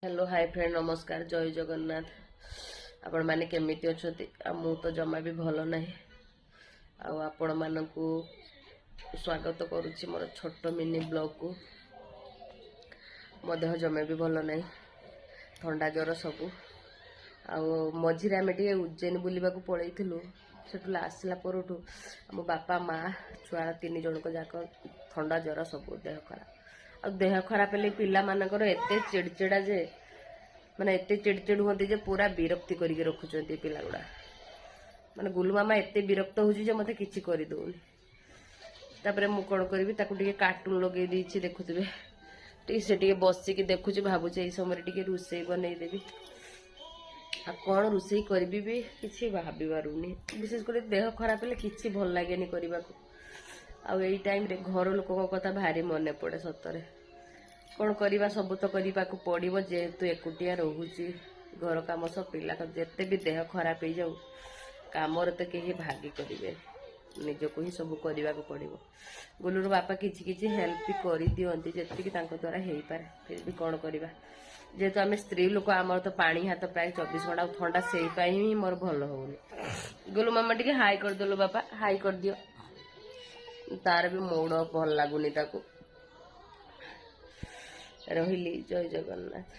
Hello hi friend नमस्कार जय जगन्नाथ आपण माने केमिति अछथि मु तो जमा भी भल नाही आपण मानकू स्वागत करुच्ची मोर छोट मिनी ब्लॉग को मो देह जमे भी भल नाही ठंडा ज्वर सबू मझे आम टे उज्जैन बुलवा पलैलु से आसला पर मो बापा माँ छुआ 3 जन को जाक ठंडा ज्वर सब देह खराब देह खराब हेल्ले पिला मानकर एते चिड़चिड़ा जे माने एते चिड़चिड़ होती जे पूरा विरक्ति करके रखुचंती पिला गुड़ा माने गुलु मामा एते विरक्त होउची जे मते किछि करि दोनी तापरे मु कोन करबी ताकू टिके कार्टून लगे दीछि देखुतबे टिके से टिके बसी के देखुची भाबुची एई समय टिके रुसई बनै देबी आ कोन रुसई करबी भी किछि भाबी बारुनी विशेष कर देह खराब हेल्ले किछि भल लागेनी करबा को आ एई टाइम रे घर लोक कथा भारी मने पड़े सतरे कौन करवा सब तो करने को पड़ो जेहेतु एकुटिया रोची घर कम सब पिला जिते भी देह खराब हो जाऊ कम तो कहीं भागी करेंगे निजक ही सब करने को पड़ो गुलूर बापा किसी हेल्प भी कर दिखती जी द्वारा हो पारे फिर भी कौन करवा जेहेतु आम स्त्री लोक आमर तो पानी हाथ प्राय 24 घंटा ठंडा से ही मोर भल होनी गुलू मामा टे हाई करदेलु बापा हाई कर दियो तार भी मूड भल लगुनि रही जय जगन्नाथ।